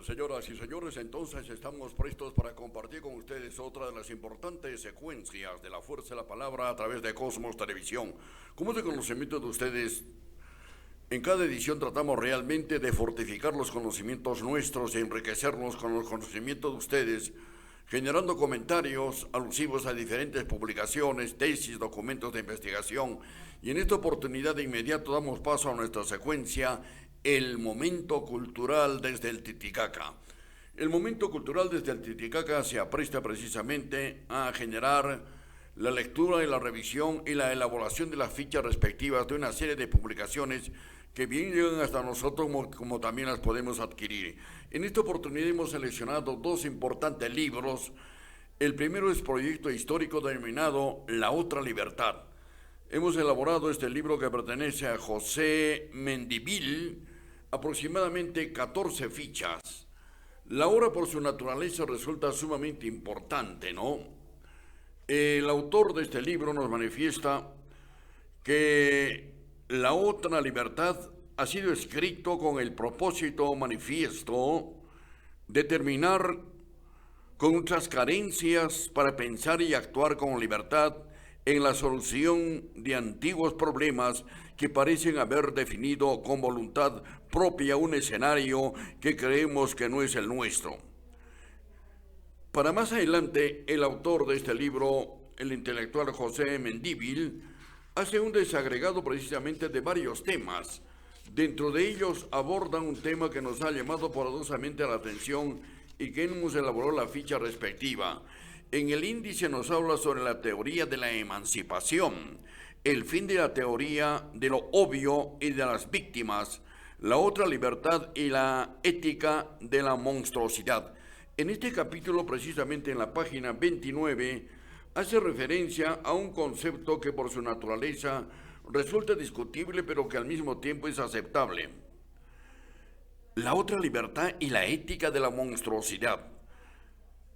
Señoras y señores, entonces estamos prestos para compartir con ustedes otra de las importantes secuencias de la Fuerza de la Palabra a través de Cosmos Televisión. Como es de conocimiento de ustedes, en cada edición tratamos realmente de fortificar los conocimientos nuestros e enriquecernos con los conocimientos de ustedes, generando comentarios alusivos a diferentes publicaciones, tesis, documentos de investigación. Y en esta oportunidad de inmediato damos paso a nuestra secuencia El Momento Cultural desde el Titicaca. El Momento Cultural desde el Titicaca se apresta precisamente a generar la lectura y la revisión y la elaboración de las fichas respectivas de una serie de publicaciones que bien llegan hasta nosotros como también las podemos adquirir. En esta oportunidad hemos seleccionado dos importantes libros. El primero es Proyecto Histórico denominado La Otra Libertad. Hemos elaborado este libro que pertenece a José Mendívil, aproximadamente 14 fichas. La obra por su naturaleza resulta sumamente importante, ¿no? El autor de este libro nos manifiesta que La Otra Libertad ha sido escrito con el propósito manifiesto de terminar con nuestras carencias para pensar y actuar con libertad en la solución de antiguos problemas que parecen haber definido con voluntad propia un escenario que creemos que no es el nuestro. Para más adelante, el autor de este libro, el intelectual José Mendívil, hace un desagregado precisamente de varios temas. Dentro de ellos abordan un tema que nos ha llamado poderosamente la atención y que hemos elaborado la ficha respectiva. En el índice nos habla sobre la teoría de la emancipación, el fin de la teoría de lo obvio y de las víctimas, la otra libertad y la ética de la monstruosidad. En este capítulo, precisamente en la página 29, hace referencia a un concepto que por su naturaleza resulta discutible, pero que al mismo tiempo es aceptable. La otra libertad y la ética de la monstruosidad.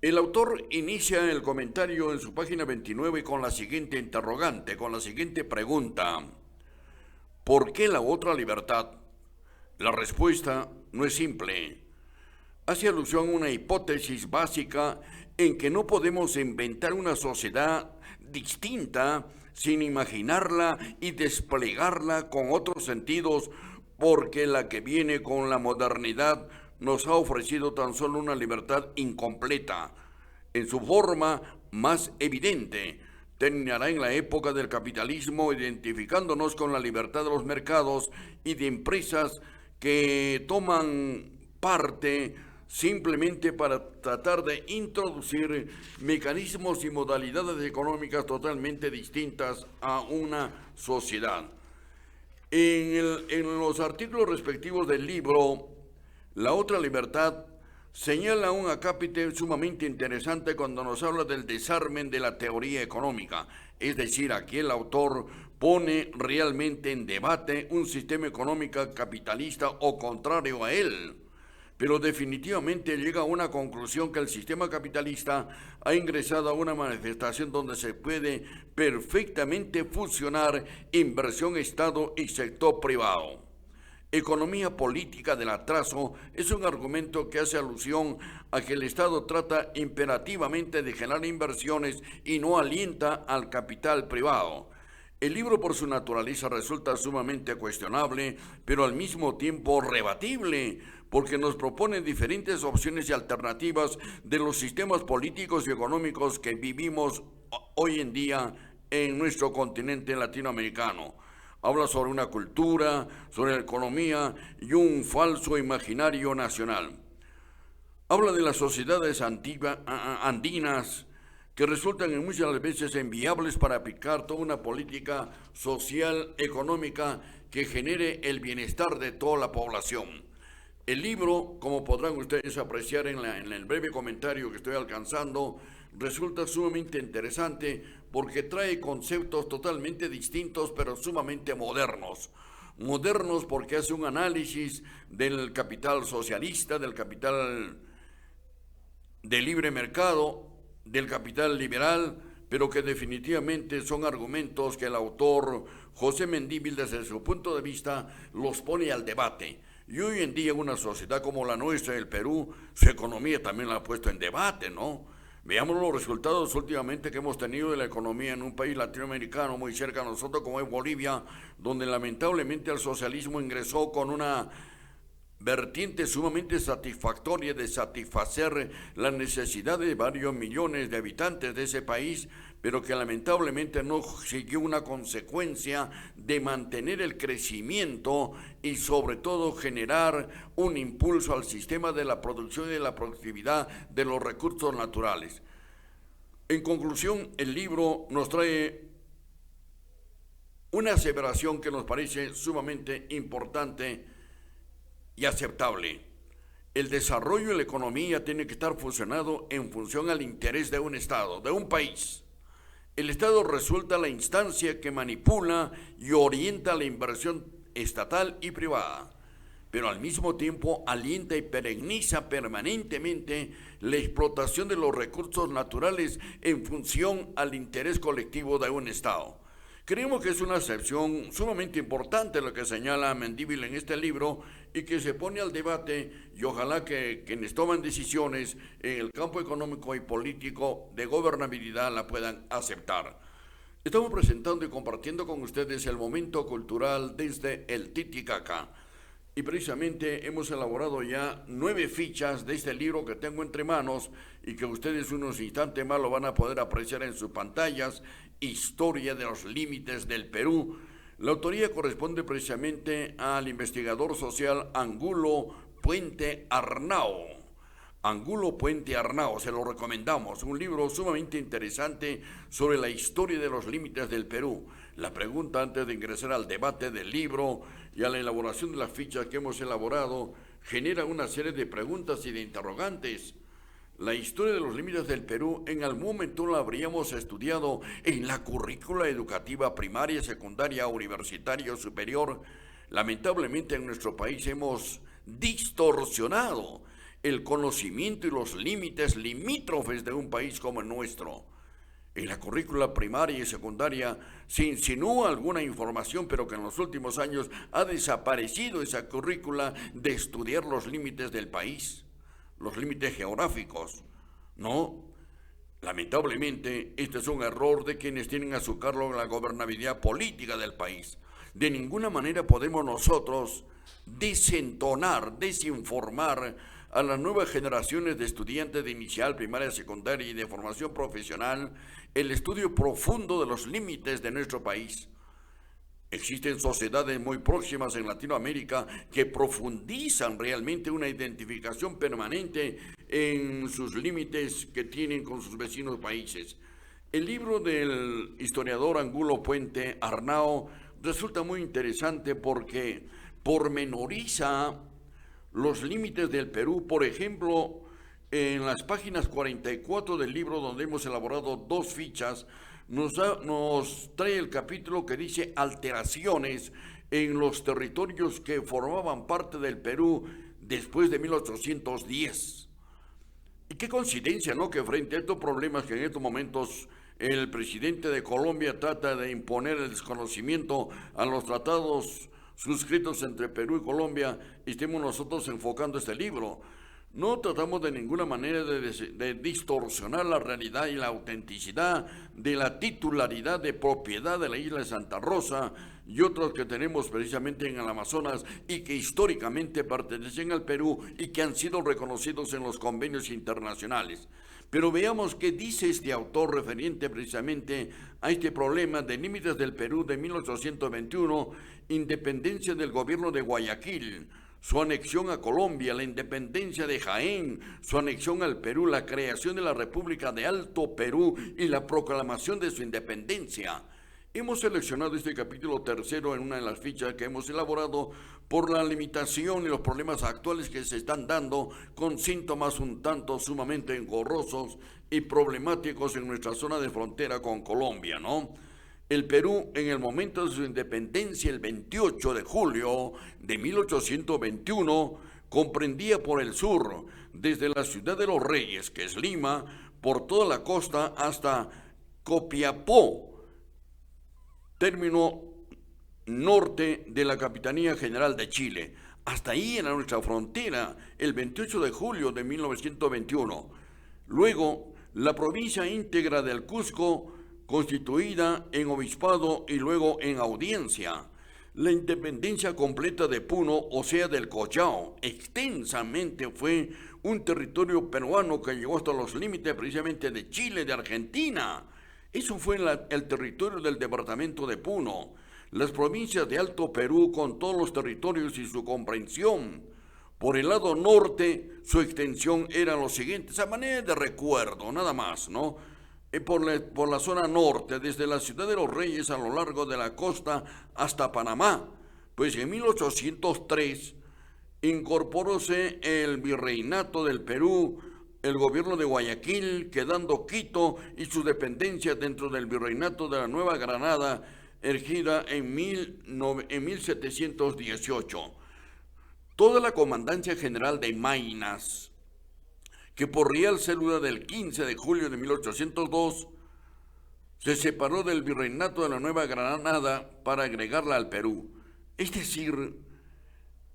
El autor inicia el comentario en su página 29 con la siguiente interrogante, con la siguiente pregunta. ¿Por qué la otra libertad? La respuesta no es simple. Hace alusión a una hipótesis básica en que no podemos inventar una sociedad distinta sin imaginarla y desplegarla con otros sentidos, porque la que viene con la modernidad nos ha ofrecido tan solo una libertad incompleta. En su forma más evidente, terminará en la época del capitalismo, identificándonos con la libertad de los mercados y de empresas que toman parte simplemente para tratar de introducir mecanismos y modalidades económicas totalmente distintas a una sociedad. En los artículos respectivos del libro, La Otra Libertad señala un acápite sumamente interesante cuando nos habla del desarme de la teoría económica. Es decir, aquí el autor pone realmente en debate un sistema económico capitalista o contrario a él, pero definitivamente llega a una conclusión que el sistema capitalista ha ingresado a una manifestación donde se puede perfectamente fusionar inversión, Estado y sector privado. Economía política del atraso es un argumento que hace alusión a que el Estado trata imperativamente de generar inversiones y no alienta al capital privado. El libro por su naturaleza resulta sumamente cuestionable, pero al mismo tiempo rebatible, porque nos propone diferentes opciones y alternativas de los sistemas políticos y económicos que vivimos hoy en día en nuestro continente latinoamericano. Habla sobre una cultura, sobre la economía y un falso imaginario nacional. Habla de las sociedades andinas que resultan en muchas veces inviables para aplicar toda una política social, económica que genere el bienestar de toda la población. El libro, como podrán ustedes apreciar en el breve comentario que estoy alcanzando, resulta sumamente interesante porque trae conceptos totalmente distintos pero sumamente modernos. Modernos porque hace un análisis del capital socialista, del capital de libre mercado, del capital liberal, pero que definitivamente son argumentos que el autor José Mendívil desde su punto de vista los pone al debate. Y hoy en día una sociedad como la nuestra, el Perú, su economía también la ha puesto en debate, ¿no? Veamos los resultados últimamente que hemos tenido de la economía en un país latinoamericano muy cerca a nosotros como es Bolivia, donde lamentablemente el socialismo ingresó con una vertiente sumamente satisfactoria de satisfacer la necesidad de varios millones de habitantes de ese país, pero que lamentablemente no siguió una consecuencia de mantener el crecimiento y sobre todo generar un impulso al sistema de la producción y de la productividad de los recursos naturales. En conclusión, el libro nos trae una aseveración que nos parece sumamente importante y aceptable. El desarrollo de la economía tiene que estar funcionado en función al interés de un Estado, de un país. El Estado resulta la instancia que manipula y orienta la inversión estatal y privada, pero al mismo tiempo alienta y perenniza permanentemente la explotación de los recursos naturales en función al interés colectivo de un Estado. Creemos que es una excepción sumamente importante lo que señala Mendívil en este libro y que se pone al debate y ojalá que quienes toman decisiones en el campo económico y político de gobernabilidad la puedan aceptar. Estamos presentando y compartiendo con ustedes el momento cultural desde el Titicaca. Y precisamente hemos elaborado ya 9 fichas de este libro que tengo entre manos y que ustedes unos instantes más lo van a poder apreciar en sus pantallas. Historia de los límites del Perú. La autoría corresponde precisamente al investigador social Angulo Puente Arnao. Angulo Puente Arnao, se lo recomendamos, un libro sumamente interesante sobre la historia de los límites del Perú. La pregunta antes de ingresar al debate del libro y a la elaboración de las fichas que hemos elaborado genera una serie de preguntas y de interrogantes. La historia de los límites del Perú en algún momento la habríamos estudiado en la currícula educativa primaria, secundaria, universitaria o superior. Lamentablemente en nuestro país hemos distorsionado el conocimiento y los límites limítrofes de un país como el nuestro. En la currícula primaria y secundaria se insinúa alguna información, pero que en los últimos años ha desaparecido esa currícula de estudiar los límites del país, los límites geográficos. No, lamentablemente este es un error de quienes tienen a su cargo la gobernabilidad política del país. De ninguna manera podemos nosotros desentonar, desinformar a las nuevas generaciones de estudiantes de inicial, primaria, secundaria y de formación profesional el estudio profundo de los límites de nuestro país. Existen sociedades muy próximas en Latinoamérica que profundizan realmente una identificación permanente en sus límites que tienen con sus vecinos países. El libro del historiador Angulo Puente Arnao resulta muy interesante porque pormenoriza los límites del Perú. Por ejemplo, en las páginas 44 del libro, donde hemos elaborado 2 fichas, nos trae el capítulo que dice alteraciones en los territorios que formaban parte del Perú después de 1810. Y qué coincidencia, ¿no?, que frente a estos problemas que en estos momentos el presidente de Colombia trata de imponer el desconocimiento a los tratados suscritos entre Perú y Colombia, estemos nosotros enfocando este libro. No tratamos de ninguna manera de distorsionar la realidad y la autenticidad de la titularidad de propiedad de la isla de Santa Rosa y otros que tenemos precisamente en el Amazonas y que históricamente pertenecen al Perú y que han sido reconocidos en los convenios internacionales. Pero veamos qué dice este autor referente precisamente a este problema de límites del Perú de 1821, independencia del gobierno de Guayaquil, su anexión a Colombia, la independencia de Jaén, su anexión al Perú, la creación de la República de Alto Perú y la proclamación de su independencia. Hemos seleccionado este capítulo tercero en una de las fichas que hemos elaborado por la limitación y los problemas actuales que se están dando con síntomas un tanto sumamente engorrosos y problemáticos en nuestra zona de frontera con Colombia, ¿no? El Perú, en el momento de su independencia, el 28 de julio de 1821, comprendía por el sur, desde la ciudad de Los Reyes, que es Lima, por toda la costa hasta Copiapó, término norte de la Capitanía General de Chile. Hasta ahí era nuestra frontera, el 28 de julio de 1921. Luego, la provincia íntegra del Cusco, constituida en obispado y luego en audiencia. La independencia completa de Puno, o sea del Collao, extensamente fue un territorio peruano que llegó hasta los límites precisamente de Chile, de Argentina. Eso fue el territorio del departamento de Puno. Las provincias de Alto Perú con todos los territorios y su comprensión. Por el lado norte, su extensión era lo siguiente, a manera de recuerdo, nada más, ¿no? Por la zona norte, desde la Ciudad de los Reyes a lo largo de la costa hasta Panamá. Pues en 1803 incorporóse el virreinato del Perú, el gobierno de Guayaquil, quedando Quito y sus dependencias dentro del virreinato de la Nueva Granada, erigida en 1718. Toda la Comandancia General de Maynas, que por Real Cédula del 15 de julio de 1802 se separó del virreinato de la Nueva Granada para agregarla al Perú. Es decir,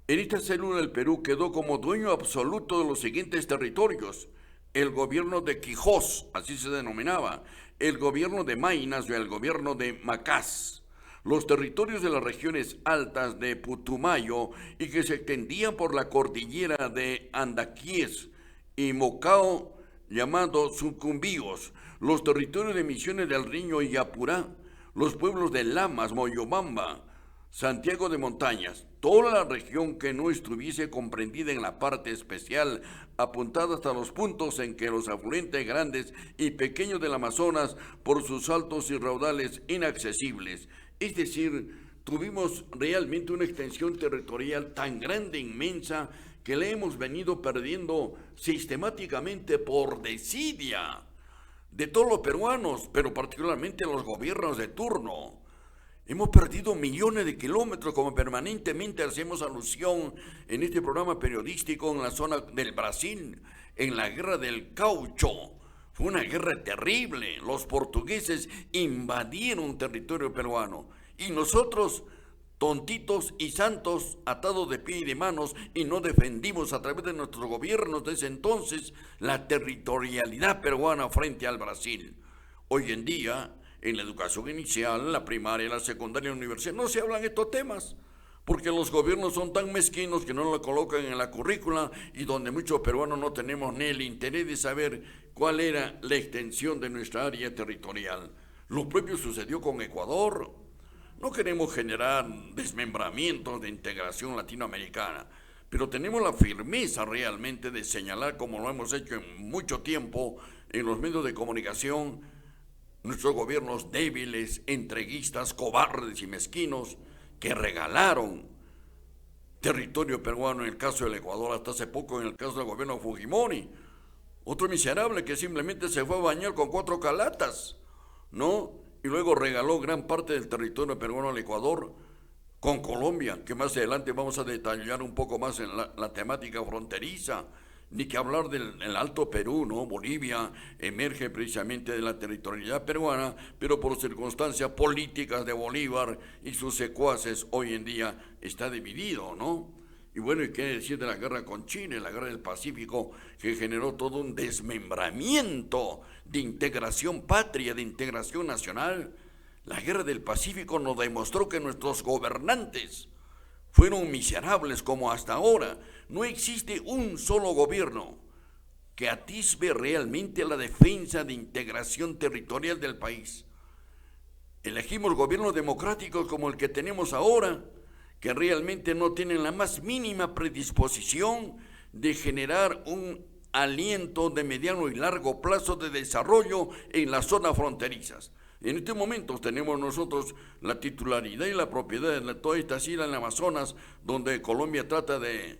en esta célula el Perú quedó como dueño absoluto de los siguientes territorios: el gobierno de Quijós, así se denominaba, el gobierno de Maynas y el gobierno de Macás, los territorios de las regiones altas de Putumayo y que se extendían por la cordillera de Andaquies y Mocao, llamados Sucumbíos, los territorios de Misiones del Riño y Apurá, los pueblos de Lamas, Moyobamba, Santiago de Montañas, toda la región que no estuviese comprendida en la parte especial, apuntada hasta los puntos en que los afluentes grandes y pequeños del Amazonas, por sus altos y raudales inaccesibles. Es decir, tuvimos realmente una extensión territorial tan grande, inmensa, que le hemos venido perdiendo sistemáticamente por desidia de todos los peruanos, pero particularmente los gobiernos de turno. Hemos perdido millones de kilómetros, como permanentemente hacemos alusión en este programa periodístico, en la zona del Brasil, en la guerra del Caucho. Fue una guerra terrible. Los portugueses invadieron territorio peruano y nosotros, tontitos y santos, atados de pie y de manos, y no defendimos a través de nuestros gobiernos de ese entonces la territorialidad peruana frente al Brasil. Hoy en día, en la educación inicial, la primaria, la secundaria y la universidad, no se hablan estos temas, porque los gobiernos son tan mezquinos que no lo colocan en la currícula, y donde muchos peruanos no tenemos ni el interés de saber cuál era la extensión de nuestra área territorial. Lo propio sucedió con Ecuador. No queremos generar desmembramientos de integración latinoamericana, pero tenemos la firmeza realmente de señalar, como lo hemos hecho en mucho tiempo en los medios de comunicación, nuestros gobiernos débiles, entreguistas, cobardes y mezquinos, que regalaron territorio peruano en el caso del Ecuador, hasta hace poco en el caso del gobierno de Fujimori. Otro miserable que simplemente se fue a bañar con 4 calatas, ¿no? Y luego regaló gran parte del territorio peruano al Ecuador, con Colombia, que más adelante vamos a detallar un poco más en la temática fronteriza. Ni que hablar del Alto Perú, ¿no? Bolivia emerge precisamente de la territorialidad peruana, pero por circunstancias políticas de Bolívar y sus secuaces hoy en día está dividido, ¿no? Y bueno, ¿y qué decir de la guerra con Chile, la guerra del Pacífico, que generó todo un desmembramiento de integración patria, de integración nacional? La guerra del Pacífico nos demostró que nuestros gobernantes fueron miserables como hasta ahora. No existe un solo gobierno que atisbe realmente la defensa de integración territorial del país. Elegimos gobiernos democráticos como el que tenemos ahora, que realmente no tienen la más mínima predisposición de generar un aliento de mediano y largo plazo de desarrollo en las zonas fronterizas. En este momento tenemos nosotros la titularidad y la propiedad de toda esta isla en el Amazonas, donde Colombia trata de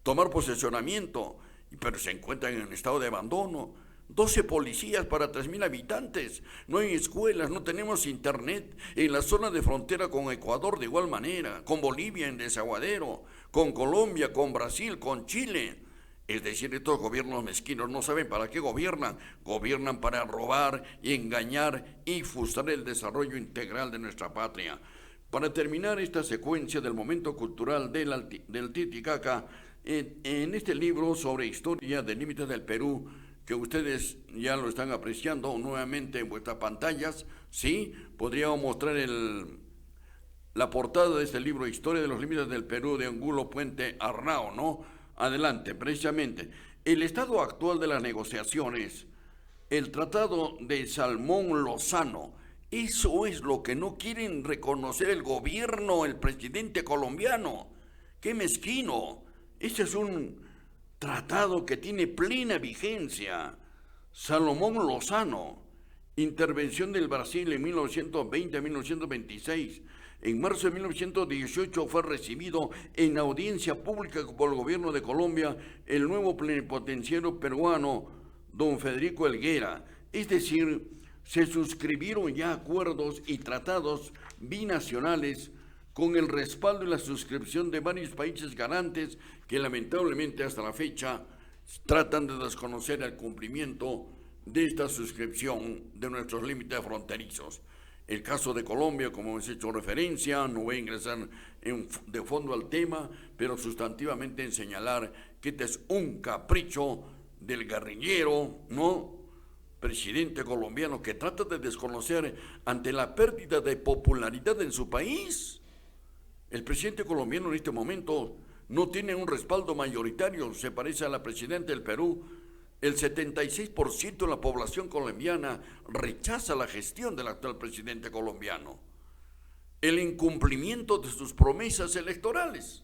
tomar posesionamiento, pero se encuentran en estado de abandono. 12 policías para 3.000 habitantes, no hay escuelas, no tenemos internet. En la zona de frontera con Ecuador de igual manera, con Bolivia en Desaguadero, con Colombia, con Brasil, con Chile. Es decir, estos gobiernos mezquinos no saben para qué gobiernan. Gobiernan para robar y engañar y frustrar el desarrollo integral de nuestra patria. Para terminar esta secuencia del momento cultural del Titicaca, en este libro sobre historia del límite del Perú, que ustedes ya lo están apreciando nuevamente en vuestras pantallas, sí, podríamos mostrar la portada de este libro, Historia de los límites del Perú, de Angulo Puente Arnao, ¿no? Adelante, precisamente. El estado actual de las negociaciones, el Tratado de Salmón Lozano, eso es lo que no quieren reconocer el gobierno, el presidente colombiano. ¡Qué mezquino! Este es un tratado que tiene plena vigencia. Salomón Lozano, intervención del Brasil en 1920-1926. En marzo de 1918 fue recibido en audiencia pública por el gobierno de Colombia el nuevo plenipotenciario peruano, don Federico Helguera. Es decir, se suscribieron ya acuerdos y tratados binacionales con el respaldo y la suscripción de varios países garantes que lamentablemente hasta la fecha tratan de desconocer el cumplimiento de esta suscripción de nuestros límites fronterizos. El caso de Colombia, como hemos hecho referencia, no voy a ingresar de fondo al tema, pero sustantivamente en señalar que este es un capricho del guerrillero, ¿no?, presidente colombiano, que trata de desconocer ante la pérdida de popularidad en su país. El presidente colombiano en este momento no tiene un respaldo mayoritario, se parece a la presidenta del Perú. El 76% de la población colombiana rechaza la gestión del actual presidente colombiano. El incumplimiento de sus promesas electorales,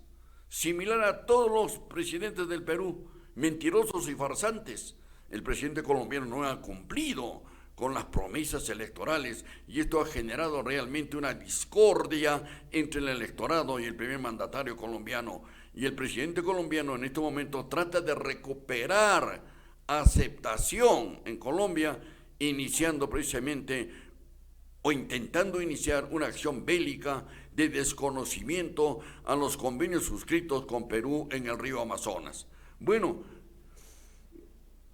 similar a todos los presidentes del Perú, mentirosos y farsantes. El presidente colombiano no ha cumplido con las promesas electorales y esto ha generado realmente una discordia entre el electorado y el primer mandatario colombiano. Y el presidente colombiano en este momento trata de recuperar aceptación en Colombia, iniciando precisamente o intentando iniciar una acción bélica de desconocimiento a los convenios suscritos con Perú en el río Amazonas. Bueno,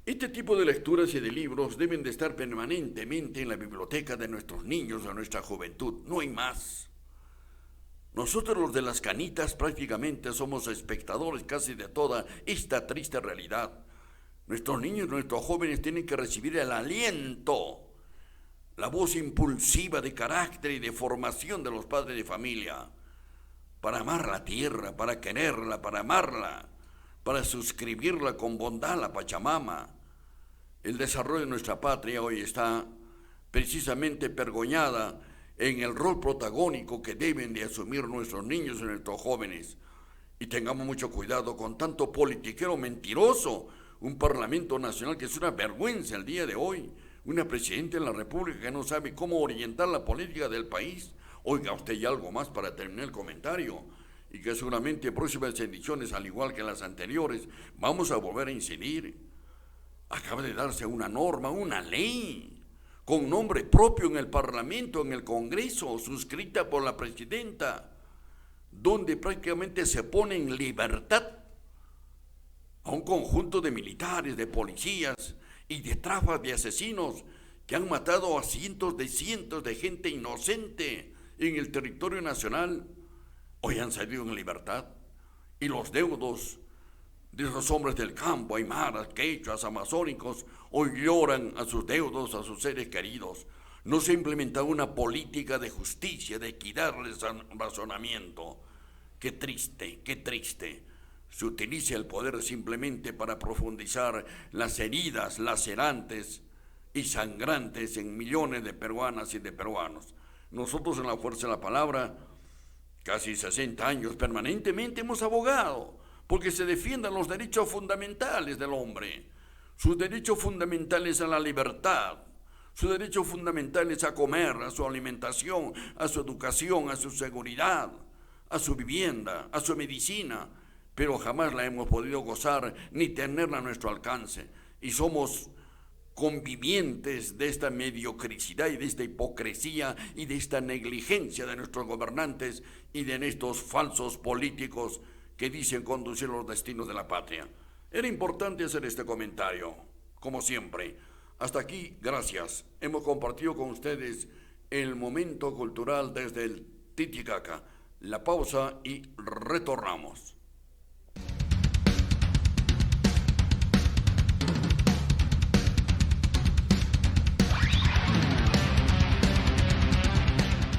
este tipo de lecturas y de libros deben de estar permanentemente en la biblioteca de nuestros niños, de nuestra juventud, no hay más. Nosotros los de las canitas prácticamente somos espectadores casi de toda esta triste realidad. Nuestros niños, nuestros jóvenes tienen que recibir el aliento, la voz impulsiva de carácter y de formación de los padres de familia, para amar la tierra, para quererla, para amarla, para suscribirla con bondad a la Pachamama. El desarrollo de nuestra patria hoy está precisamente pergoñada en el rol protagónico que deben de asumir nuestros niños y nuestros jóvenes. Y tengamos mucho cuidado con tanto politiquero mentiroso, un Parlamento Nacional que es una vergüenza el día de hoy, una presidenta de la República que no sabe cómo orientar la política del país. Oiga usted ya algo más para terminar el comentario, y que seguramente en próximas ediciones, al igual que en las anteriores, vamos a volver a incidir. Acaba de darse una norma, una ley, con nombre propio en el Parlamento, en el Congreso, suscrita por la presidenta, donde prácticamente se pone en libertad a un conjunto de militares, de policías y de tráfalas de asesinos que han matado a cientos de gente inocente en el territorio nacional. Hoy han salido en libertad y los deudos de esos hombres del campo, aymaras, quechuas, amazónicos, hoy lloran a sus deudos, a sus seres queridos. No se ha implementado una política de justicia, de equidad, de razonamiento. Qué triste, qué triste. Se utiliza el poder simplemente para profundizar las heridas lacerantes y sangrantes en millones de peruanas y de peruanos. Nosotros en la Fuerza de la Palabra, casi 60 años permanentemente hemos abogado porque se defiendan los derechos fundamentales del hombre, sus derechos fundamentales a la libertad, sus derechos fundamentales a comer, a su alimentación, a su educación, a su seguridad, a su vivienda, a su medicina, pero jamás la hemos podido gozar ni tenerla a nuestro alcance. Y somos convivientes de esta mediocridad y de esta hipocresía y de esta negligencia de nuestros gobernantes y de estos falsos políticos que dicen conducir los destinos de la patria. Era importante hacer este comentario, como siempre. Hasta aquí, gracias. Hemos compartido con ustedes el momento cultural desde el Titicaca. La pausa y retornamos.